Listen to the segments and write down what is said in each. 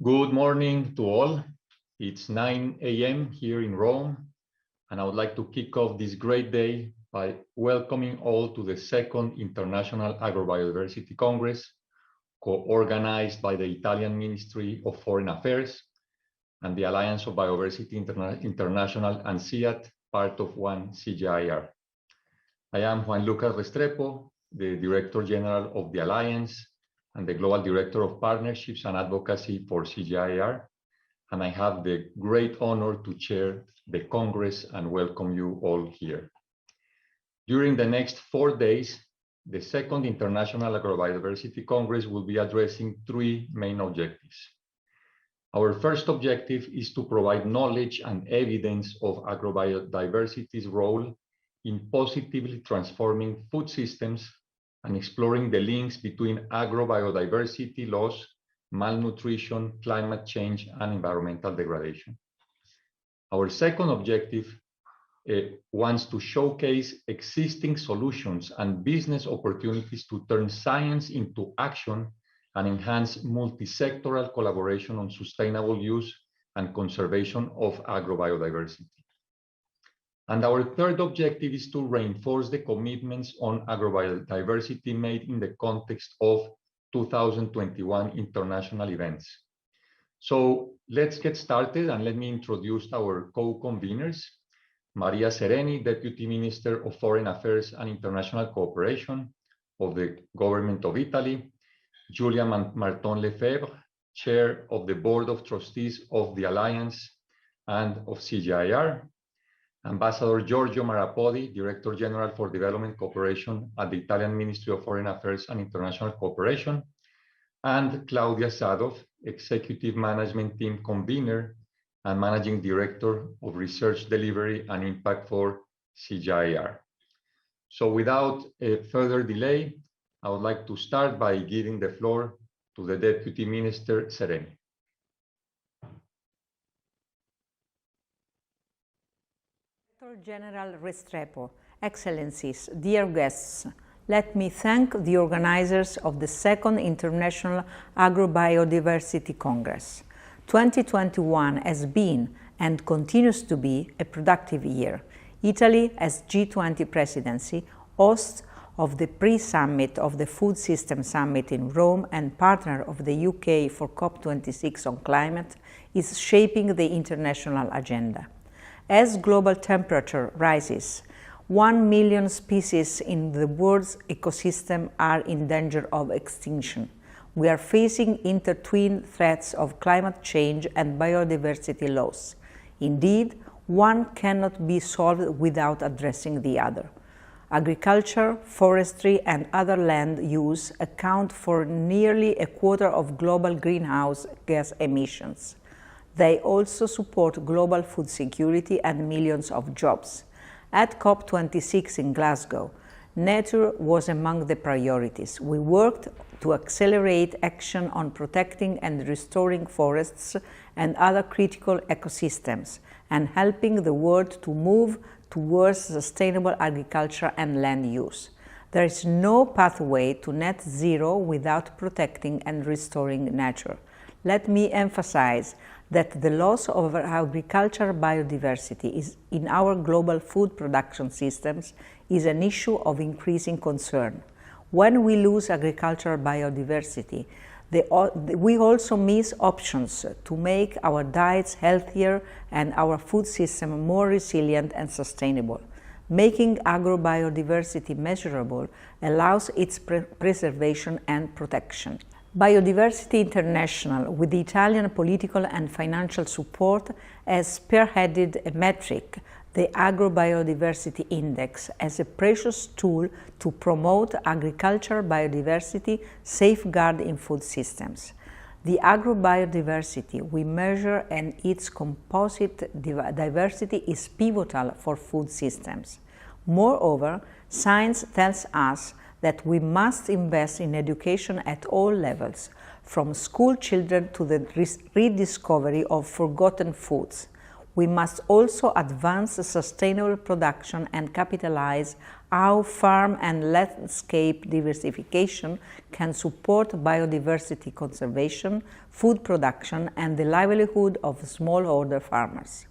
Good morning to all. It's 9 a.m. here in Rome, and I would like to kick off this great day by welcoming all to the second International Agrobiodiversity Congress, co-organized by the Italian Ministry of Foreign Affairs and the Alliance of Biodiversity International and CIAT, part of one CGIAR. I am Juan Lucas Restrepo, the Director General of the Alliance and the Global Director of Partnerships and Advocacy for CGIAR, and I have the great honor to chair the Congress and welcome you all here. During the next 4 days, the second International Agrobiodiversity Congress will be addressing three main objectives. Our first objective is to provide knowledge and evidence of agrobiodiversity's role in positively transforming food systems and exploring the links between agrobiodiversity loss, malnutrition, climate change, and environmental degradation. Our second objective wants to showcase existing solutions and business opportunities to turn science into action and enhance multi-sectoral collaboration on sustainable use and conservation of agrobiodiversity. And our third objective is to reinforce the commitments on agrobiodiversity made in the context of 2021 international events. So let's get started, and let me introduce our co-conveners. Maria Sereni, Deputy Minister of Foreign Affairs and International Cooperation of the Government of Italy. Julia Marton-Lefevre, Chair of the Board of Trustees of the Alliance and of CGIAR. Ambassador Giorgio Marrapodi, Director General for Development Cooperation at the Italian Ministry of Foreign Affairs and International Cooperation, and Claudia Sado, Executive Management Team Convener and Managing Director of Research Delivery and Impact for CGIAR. So without further delay, I would like to start by giving the floor to the Deputy Minister Sereni. General Restrepo, Excellencies, dear guests, let me thank the organizers of the second International Agrobiodiversity Congress. 2021 has been and continues to be a productive year. Italy, as G20 presidency, host of the pre-summit of the Food System Summit in Rome and partner of the UK for COP26 on climate, is shaping the international agenda. As global temperature rises, 1 million species in the world's ecosystem are in danger of extinction. We are facing intertwined threats of climate change and biodiversity loss. Indeed, one cannot be solved without addressing the other. Agriculture, forestry, and other land use account for nearly a quarter of global greenhouse gas emissions. They also support global food security and millions of jobs. At COP26 in Glasgow, nature was among the priorities. We worked to accelerate action on protecting and restoring forests and other critical ecosystems, and helping the world to move towards sustainable agriculture and land use. There is no pathway to net zero without protecting and restoring nature. Let me emphasize that the loss of agricultural biodiversity in our global food production systems is an issue of increasing concern. When we lose agricultural biodiversity, we also miss options to make our diets healthier and our food system more resilient and sustainable. Making agrobiodiversity measurable allows its preservation and protection. Biodiversity International, with the Italian political and financial support, has spearheaded a metric, the Agrobiodiversity Index, as a precious tool to promote agricultural biodiversity safeguard in food systems. The agrobiodiversity we measure and its composite diversity is pivotal for food systems. Moreover, science tells us that we must invest in education at all levels, from school children to the rediscovery of forgotten foods. we must also advance sustainable production and capitalize how farm and landscape diversification can support biodiversity conservation, food production, and the livelihood of smallholder farmers.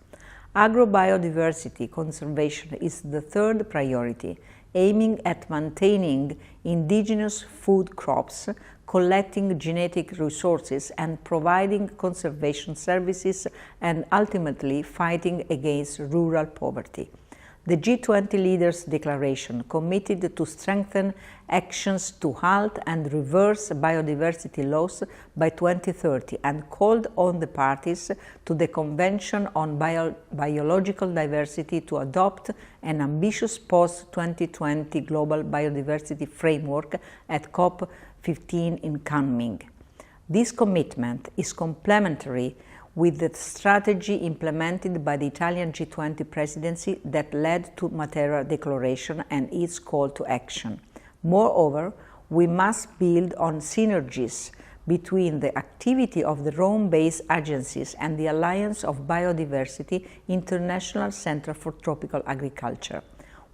Agrobiodiversity conservation is the third priority, aiming at maintaining indigenous food crops, collecting genetic resources, and providing conservation services, and ultimately fighting against rural poverty. The G20 leaders' declaration committed to strengthen actions to halt and reverse biodiversity loss by 2030 and called on the parties to the Convention on Biological Diversity to adopt an ambitious post-2020 global biodiversity framework at COP15 in Kunming. This commitment is complementary with the strategy implemented by the Italian G20 presidency that led to Matera Declaration and its call to action. Moreover, we must build on synergies between the activity of the Rome-based agencies and the Alliance of Biodiversity International Center for Tropical Agriculture.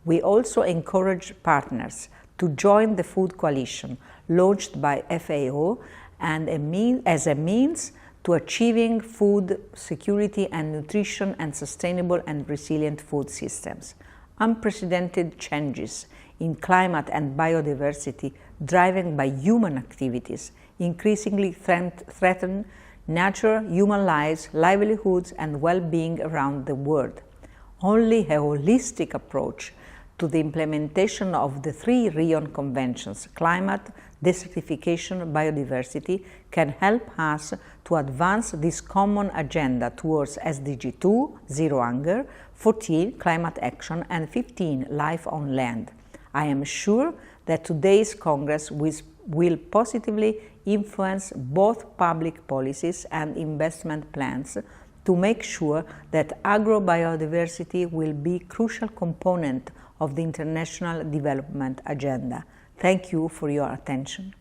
We also encourage partners to join the Food Coalition launched by FAO and as a means to achieving food security and nutrition and sustainable and resilient food systems. Unprecedented changes in climate and biodiversity driven by human activities increasingly threaten nature, human lives, livelihoods, and well-being around the world. Only a holistic approach to the implementation of the three Rion Conventions, climate, desertification, biodiversity, can help us to advance this common agenda towards SDG 2, Zero Hunger, 14, Climate Action, and 15, Life on Land. I am sure that today's Congress will positively influence both public policies and investment plans to make sure that agrobiodiversity will be a crucial component of the international development agenda. Thank you for your attention.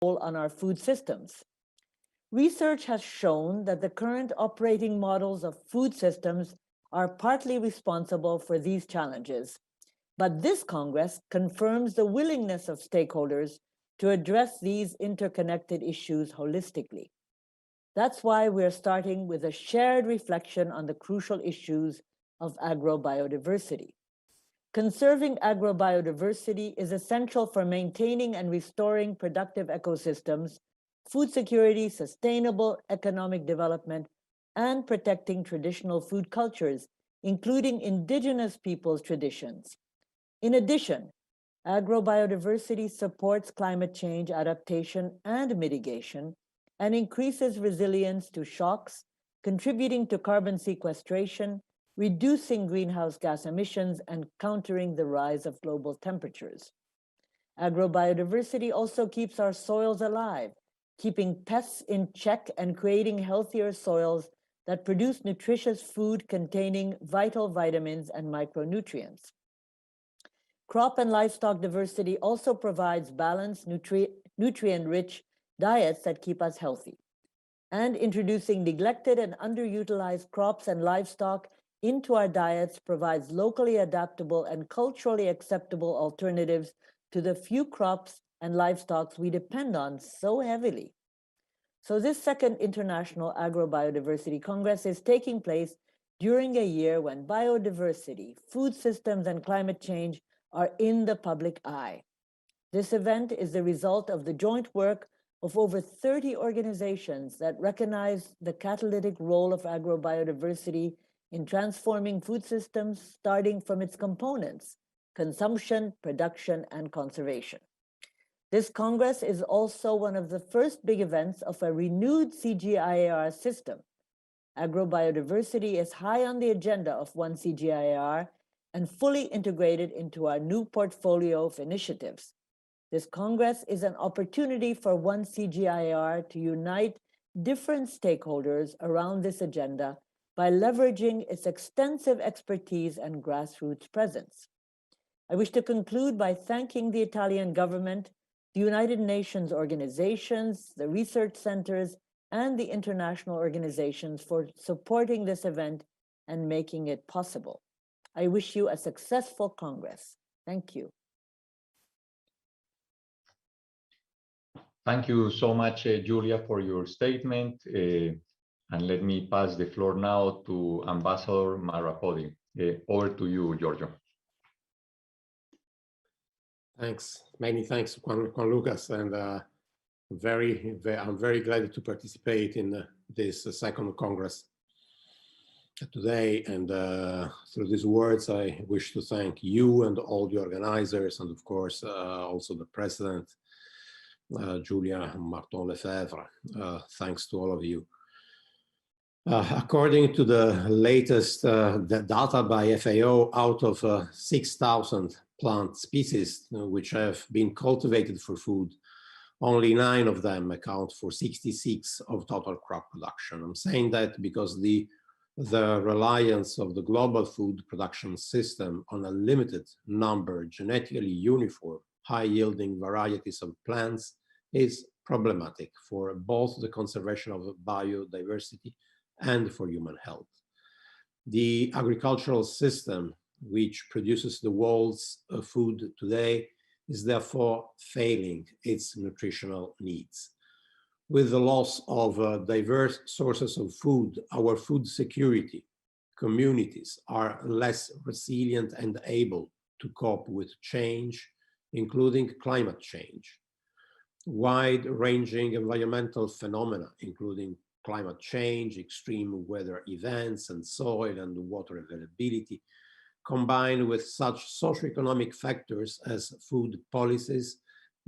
On our food systems. Research has shown that the current operating models of food systems are partly responsible for these challenges, but this Congress confirms the willingness of stakeholders to address these interconnected issues holistically. That's why we're starting with a shared reflection on the crucial issues of agrobiodiversity. Conserving agrobiodiversity is essential for maintaining and restoring productive ecosystems, food security, sustainable economic development, and protecting traditional food cultures, including indigenous peoples' traditions. In addition, agrobiodiversity supports climate change adaptation and mitigation and increases resilience to shocks, contributing to carbon sequestration, reducing greenhouse gas emissions, and countering the rise of global temperatures. Agrobiodiversity also keeps our soils alive, keeping pests in check and creating healthier soils that produce nutritious food containing vital vitamins and micronutrients. Crop and livestock diversity also provides balanced, nutrient-rich diets that keep us healthy. and introducing neglected and underutilized crops and livestock into our diets provides locally adaptable and culturally acceptable alternatives to the few crops and livestock we depend on so heavily. So this second International Agrobiodiversity Congress is taking place during a year when biodiversity, food systems, and climate change are in the public eye. This event is the result of the joint work of over 30 organizations that recognize the catalytic role of agrobiodiversity in transforming food systems, starting from its components: consumption, production, and conservation. This Congress is also one of the first big events of a renewed CGIAR system. Agrobiodiversity is high on the agenda of One CGIAR and fully integrated into our new portfolio of initiatives. This Congress is an opportunity for One CGIAR to unite different stakeholders around this agenda by leveraging its extensive expertise and grassroots presence. I wish to conclude by thanking the Italian government, the United Nations organizations, the research centers, and the international organizations for supporting this event and making it possible. I wish you a successful Congress. Thank you. Thank you so much, Julia, for your statement. And let me pass the floor now to Ambassador Marrapodi. Over to you, Giorgio. Thanks. Many thanks, Juan Lucas. And I'm very glad to participate in this second Congress today. And through these words, I wish to thank you and all the organizers, and of course, also the president, Julia Marton-Lefevre. Thanks to all of you. According to the latest data by FAO, out of 6,000 plant species which have been cultivated for food, only 9 of them account for 66% of total crop production. I'm saying that because the reliance of the global food production system on a limited number, genetically uniform, high-yielding varieties of plants is problematic for both the conservation of biodiversity and for human health. The agricultural system, which produces the world's food today, is therefore failing its nutritional needs. With the loss of diverse sources of food, our food security communities are less resilient and able to cope with change, including climate change. Wide-ranging environmental phenomena, including climate change, extreme weather events, and soil and water availability, combined with such socioeconomic factors as food policies,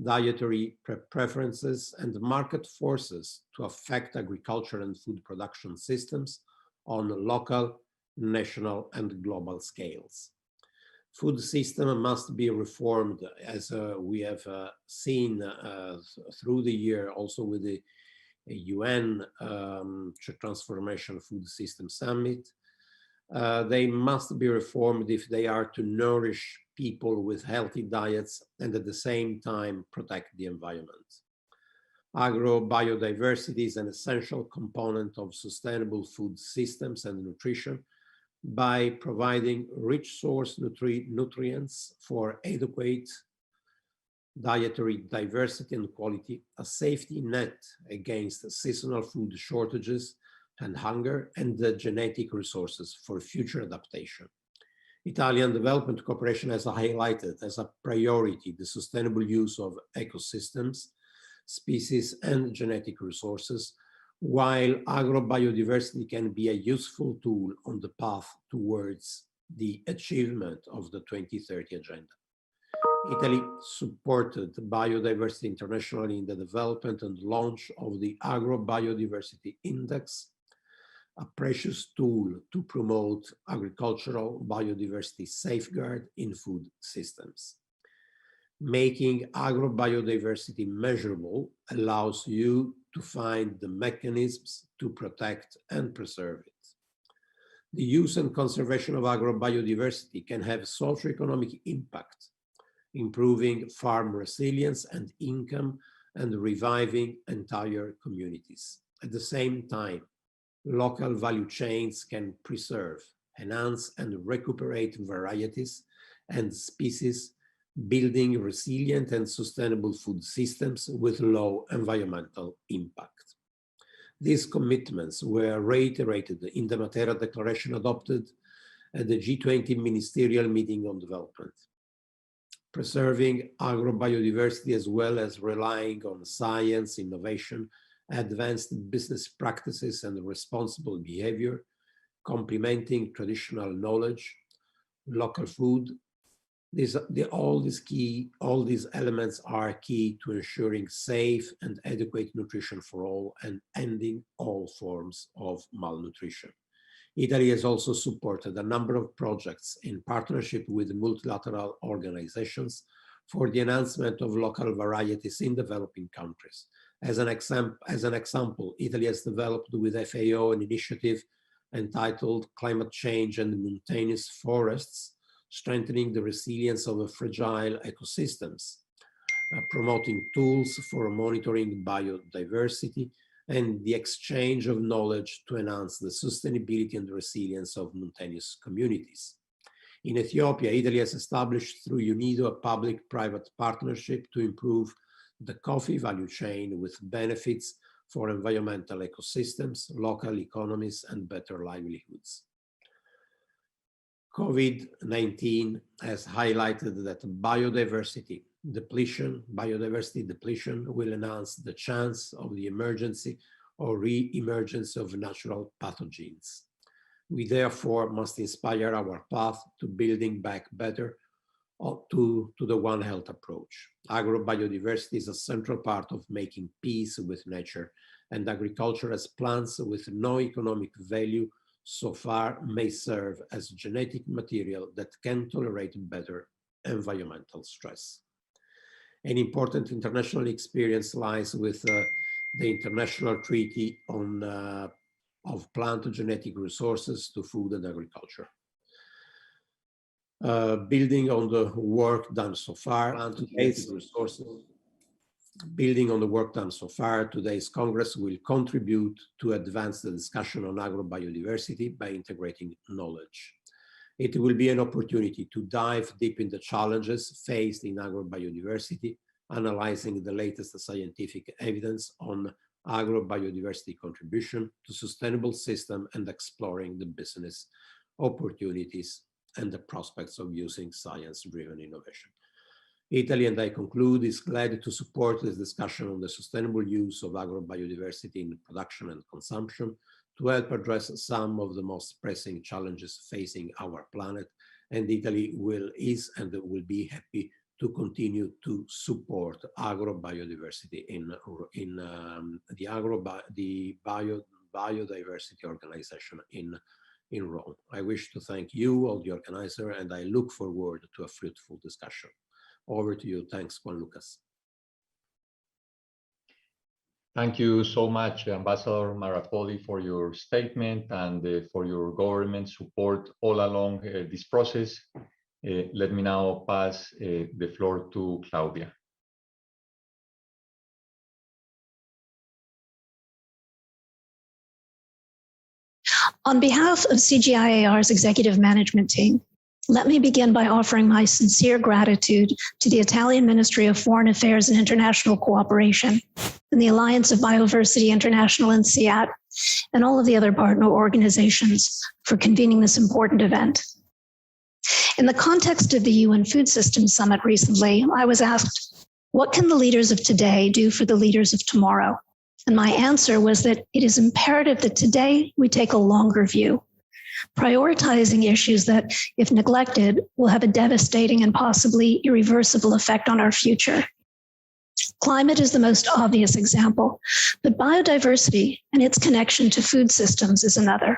dietary preferences, and market forces to affect agriculture and food production systems on local, national, and global scales. Food system must be reformed, as we have seen through the year, also with the UN Transformation Food System Summit. They must be reformed if they are to nourish people with healthy diets and at the same time protect the environment. Agrobiodiversity is an essential component of sustainable food systems and nutrition by providing rich source nutrients for adequate dietary diversity and quality, a safety net against seasonal food shortages and hunger, and the genetic resources for future adaptation. Italian development cooperation has highlighted as a priority the sustainable use of ecosystems, species, and genetic resources, while agrobiodiversity can be a useful tool on the path towards the achievement of the 2030 agenda. Italy supported biodiversity internationally in the development and launch of the Agrobiodiversity Index, a precious tool to promote agricultural biodiversity safeguard in food systems. Making agrobiodiversity measurable allows you to find the mechanisms to protect and preserve it. The use and conservation of agrobiodiversity can have socioeconomic impact, improving farm resilience and income and reviving entire communities. At the same time, local value chains can preserve, enhance, and recuperate varieties and species, building resilient and sustainable food systems with low environmental impact. These commitments were reiterated in the Matera Declaration adopted at the G20 Ministerial Meeting on Development. Preserving agrobiodiversity as well as relying on science, innovation, advanced business practices, and responsible behavior, complementing traditional knowledge, local food. All these elements are key to ensuring safe and adequate nutrition for all and ending all forms of malnutrition. Italy has also supported a number of projects in partnership with multilateral organizations for the enhancement of local varieties in developing countries. As an example, Italy has developed with FAO an initiative entitled Climate Change and Mountainous Forests, strengthening the resilience of fragile ecosystems, promoting tools for monitoring biodiversity, and the exchange of knowledge to enhance the sustainability and resilience of mountainous communities. In Ethiopia, Italy has established through UNIDO a public-private partnership to improve the coffee value chain with benefits for environmental ecosystems, local economies, and better livelihoods. COVID-19 has highlighted that biodiversity depletion will enhance the chance of the emergency or re-emergence of natural pathogens. We therefore must inspire our path to building back better to the One Health approach. Agrobiodiversity is a central part of making peace with nature, and agriculture as plants with no economic value so far may serve as genetic material that can tolerate better environmental stress. An important international experience lies with the International Treaty of Plant Genetic Resources to Food and Agriculture. Building on the work done so far, today's Congress will contribute to advance the discussion on agrobiodiversity by integrating knowledge. It will be an opportunity to dive deep in the challenges faced in agrobiodiversity, analyzing the latest scientific evidence on agrobiodiversity contribution to sustainable system and exploring the business opportunities and the prospects of using science-driven innovation. Italy, and I conclude, is glad to support this discussion on the sustainable use of agrobiodiversity in production and consumption to help address some of the most pressing challenges facing our planet, and Italy is and will be happy to continue to support agrobiodiversity in the biodiversity organization in Rome. I wish to thank you, all the organizer, and I look forward to a fruitful discussion. Over to you. Thanks, Juan Lucas. Thank you so much, Ambassador Marrapodi, for your statement and for your government support all along this process. Let me now pass the floor to Claudia. On behalf of CGIAR's executive management team, let me begin by offering my sincere gratitude to the Italian Ministry of Foreign Affairs and International Cooperation and the Alliance of Biodiversity International in SIAT and all of the other partner organizations for convening this important event. In the context of the UN Food Systems Summit recently, I was asked, what can the leaders of today do for the leaders of tomorrow? And my answer was that it is imperative that today we take a longer view, prioritizing issues that, if neglected, will have a devastating and possibly irreversible effect on our future. Climate is the most obvious example, but biodiversity and its connection to food systems is another.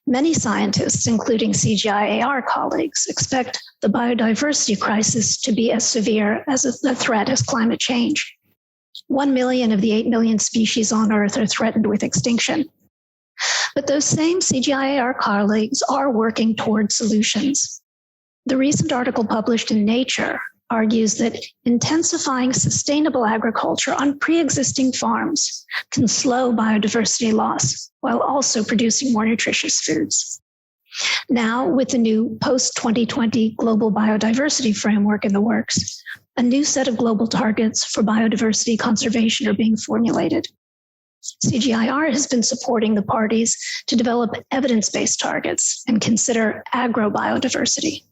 Many scientists, including CGIAR colleagues, expect the biodiversity crisis to be as severe as a threat as climate change. 1 million of the 8 million species on Earth are threatened with extinction. But those same CGIAR colleagues are working toward solutions. The recent article published in Nature argues that intensifying sustainable agriculture on pre-existing farms can slow biodiversity loss while also producing more nutritious foods. Now, with the new post-2020 global biodiversity framework in the works, a new set of global targets for biodiversity conservation are being formulated. CGIAR has been supporting the parties to develop evidence-based targets and consider agrobiodiversity.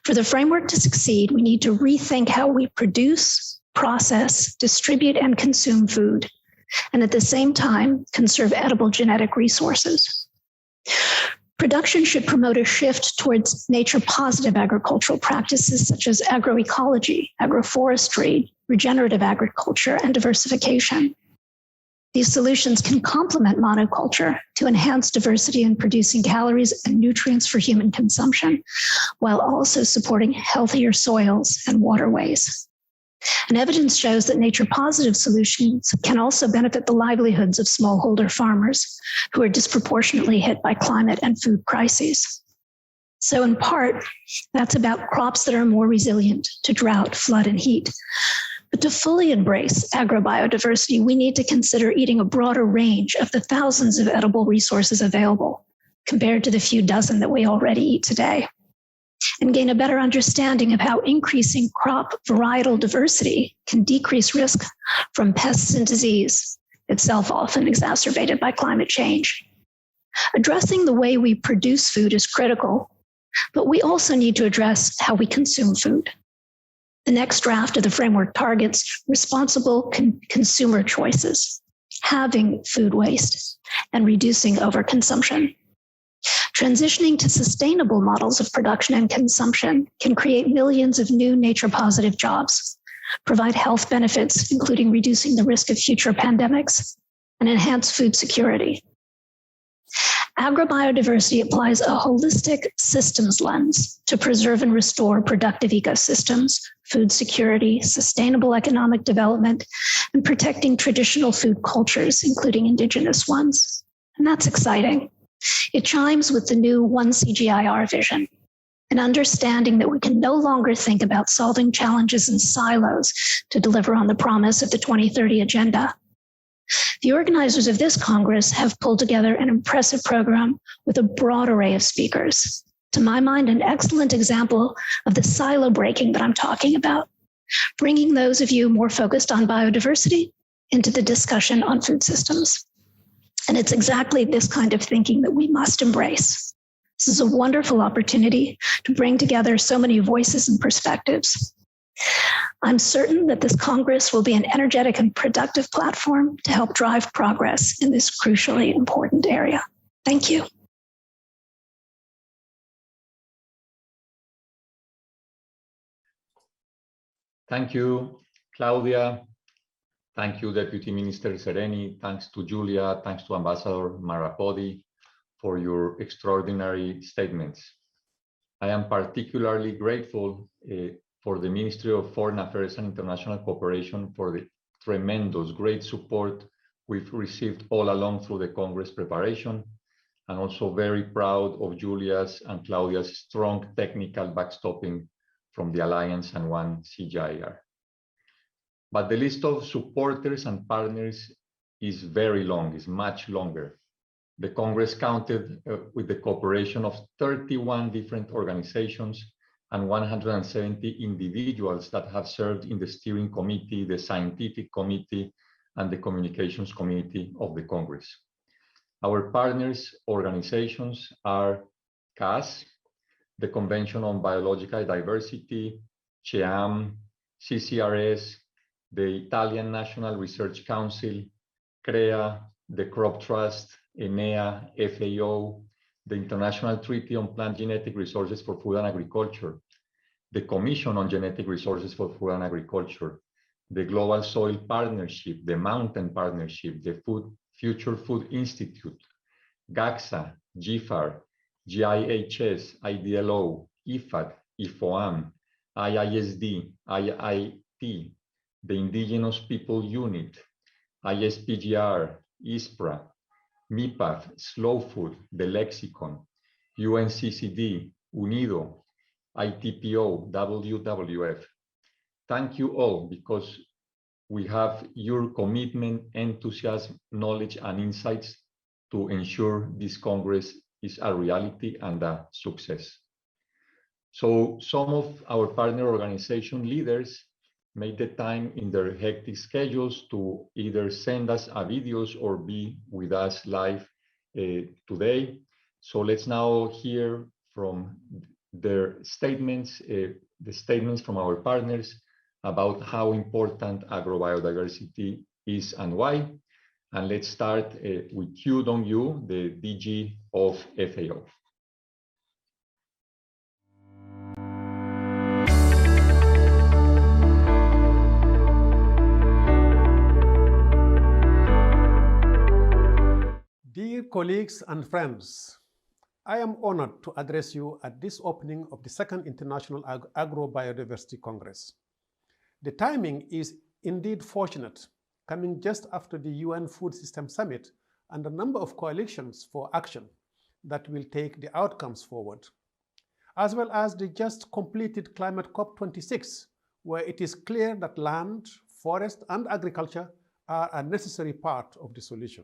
For the framework to succeed, we need to rethink how we produce, process, distribute, and consume food, and at the same time, conserve edible genetic resources. Production should promote a shift towards nature-positive agricultural practices such as agroecology, agroforestry, regenerative agriculture, and diversification. These solutions can complement monoculture to enhance diversity in producing calories and nutrients for human consumption, while also supporting healthier soils and waterways. And evidence shows that nature-positive solutions can also benefit the livelihoods of smallholder farmers who are disproportionately hit by climate and food crises. So in part, that's about crops that are more resilient to drought, flood, and heat. But to fully embrace agrobiodiversity, we need to consider eating a broader range of the thousands of edible resources available, compared to the few dozen that we already eat today, and gain a better understanding of how increasing crop varietal diversity can decrease risk from pests and disease, itself often exacerbated by climate change. Addressing the way we produce food is critical, but we also need to address how we consume food. The next draft of the framework targets responsible consumer choices, halving food waste, and reducing overconsumption. Transitioning to sustainable models of production and consumption can create millions of new nature-positive jobs, provide health benefits, including reducing the risk of future pandemics, and enhance food security. Agrobiodiversity applies a holistic systems lens to preserve and restore productive ecosystems, food security, sustainable economic development, and protecting traditional food cultures, including indigenous ones. And that's exciting. It chimes with the new One CGIAR vision, an understanding that we can no longer think about solving challenges in silos to deliver on the promise of the 2030 Agenda. The organizers of this Congress have pulled together an impressive program with a broad array of speakers. To my mind, an excellent example of the silo breaking that I'm talking about, bringing those of you more focused on biodiversity into the discussion on food systems. And it's exactly this kind of thinking that we must embrace. This is a wonderful opportunity to bring together so many voices and perspectives. I'm certain that this Congress will be an energetic and productive platform to help drive progress in this crucially important area. Thank you. Thank you, Claudia. Thank you, Deputy Minister Sereni. Thanks to Julia. Thanks to Ambassador Marrapodi for your extraordinary statements. I am particularly grateful for the Ministry of Foreign Affairs and International Cooperation for the tremendous, great support we've received all along through the Congress preparation, and also very proud of Julia's and Claudia's strong technical backstopping from the Alliance and One CGIAR. But the list of supporters and partners is very long, is much longer. The Congress counted with the cooperation of 31 different organizations and 170 individuals that have served in the steering committee, the scientific committee, and the communications committee of the Congress. Our partners organizations are CAS, the Convention on Biological Diversity, CEAM, CCRS, the Italian National Research Council, CREA, the Crop Trust, ENEA, FAO, the International Treaty on Plant Genetic Resources for Food and Agriculture, the Commission on Genetic Resources for Food and Agriculture, the Global Soil Partnership, the Mountain Partnership, the Future Food Institute, GACSA, GFAR, GIHS, IDLO, IFAD, IFOAM, IISD, IIT, the Indigenous People Unit, ISPGR, ISPRA, MIPAF, Slow Food, the Lexicon, UNCCD, UNIDO, ITPO, WWF, thank you all, because we have your commitment, enthusiasm, knowledge, and insights to ensure this Congress is a reality and a success. So some of our partner organization leaders made the time in their hectic schedules to either send us a videos or be with us live today. So let's now hear from their statements, the statements from our partners about how important agrobiodiversity is and why. And let's start with Q Dong-yu, the DG of FAO. Dear colleagues and friends, I am honored to address you at this opening of the Second International Agrobiodiversity Congress. The timing is indeed fortunate, coming just after the UN Food System Summit and a number of coalitions for action that will take the outcomes forward, as well as the just completed Climate COP26, where it is clear that land, forest, and agriculture are a necessary part of the solution.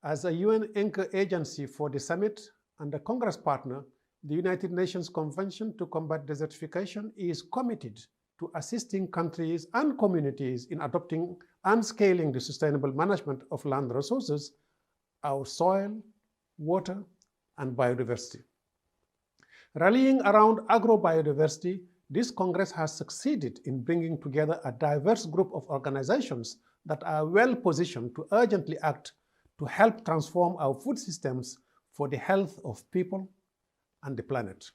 As a UN anchor agency for the summit and a Congress partner, the United Nations Convention to Combat Desertification is committed to assisting countries and communities in adopting and scaling the sustainable management of land resources, our soil, water, and biodiversity. Rallying around agrobiodiversity, this Congress has succeeded in bringing together a diverse group of organizations that are well positioned to urgently act to help transform our food systems for the health of people and the planet.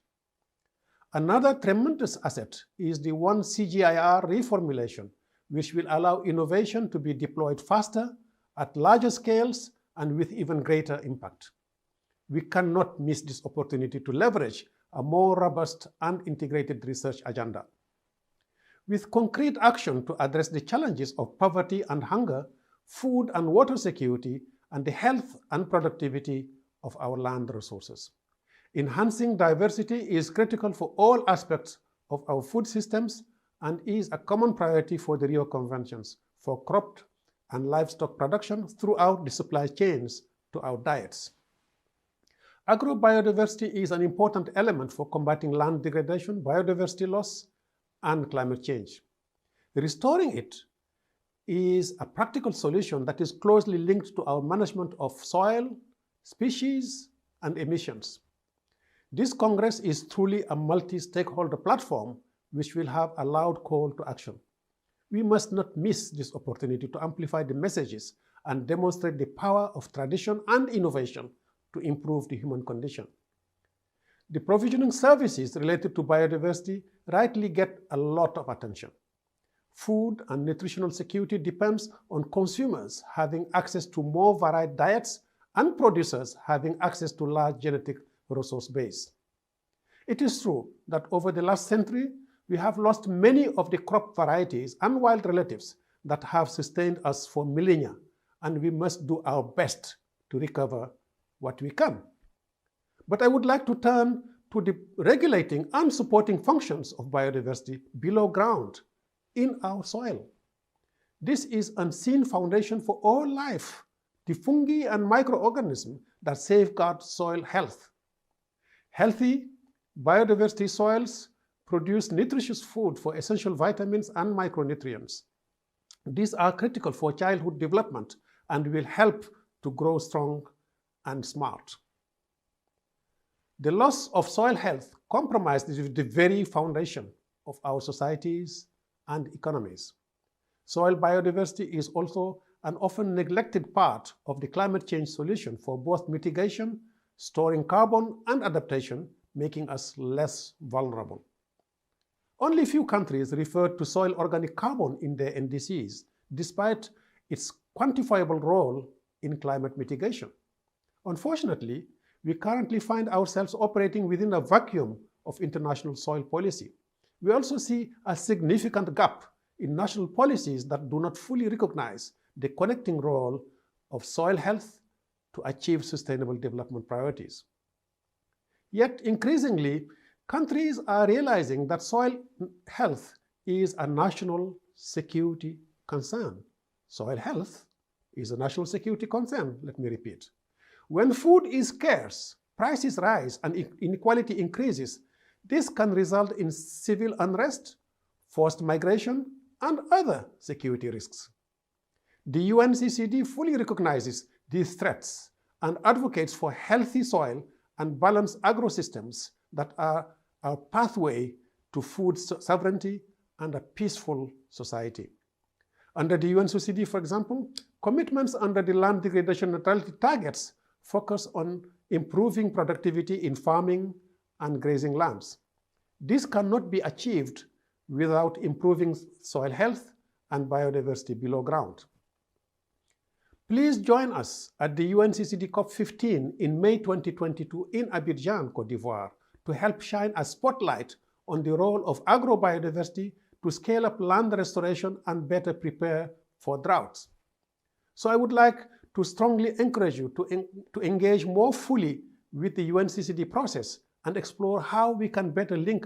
Another tremendous asset is the One CGIAR reformulation, which will allow innovation to be deployed faster, at larger scales, and with even greater impact. We cannot miss this opportunity to leverage a more robust and integrated research agenda. With concrete action to address the challenges of poverty and hunger, food and water security, and the health and productivity of our land resources. Enhancing diversity is critical for all aspects of our food systems and is a common priority for the Rio Conventions for crop and livestock production throughout the supply chains to our diets. Agrobiodiversity is an important element for combating land degradation, biodiversity loss, and climate change. Restoring it is a practical solution that is closely linked to our management of soil, species, and emissions. This Congress is truly a multi-stakeholder platform which will have a loud call to action. We must not miss this opportunity to amplify the messages and demonstrate the power of tradition and innovation to improve the human condition. The provisioning services related to biodiversity rightly get a lot of attention. Food and nutritional security depends on consumers having access to more varied diets and producers having access to large genetic resource base. It is true that over the last century, we have lost many of the crop varieties and wild relatives that have sustained us for millennia, and we must do our best to recover what we can. But I would like to turn to the regulating and supporting functions of biodiversity below ground in our soil. This is unseen foundation for all life, the fungi and microorganisms that safeguard soil health. Healthy biodiversity soils produce nutritious food for essential vitamins and micronutrients. These are critical for childhood development and will help to grow strong and smart. The loss of soil health compromises the very foundation of our societies and economies. Soil biodiversity is also an often neglected part of the climate change solution for both mitigation, storing carbon, and adaptation, making us less vulnerable. Only few countries refer to soil organic carbon in their NDCs, despite its quantifiable role in climate mitigation. Unfortunately, we currently find ourselves operating within a vacuum of international soil policy. We also see a significant gap in national policies that do not fully recognize the connecting role of soil health to achieve sustainable development priorities. Yet increasingly, countries are realizing that soil health is a national security concern. Soil health is a national security concern, let me repeat. When food is scarce, prices rise and inequality increases. This can result in civil unrest, forced migration, and other security risks. The UNCCD fully recognizes these threats and advocates for healthy soil and balanced agrosystems that are our pathway to food sovereignty and a peaceful society. Under the UNCCD, for example, commitments under the land degradation neutrality targets focus on improving productivity in farming and grazing lands. This cannot be achieved without improving soil health and biodiversity below ground. Please join us at the UNCCD COP15 in May 2022 in Abidjan, Cote d'Ivoire, to help shine a spotlight on the role of agrobiodiversity to scale up land restoration and better prepare for droughts. So I would like to strongly encourage you to engage more fully with the UNCCD process and explore how we can better link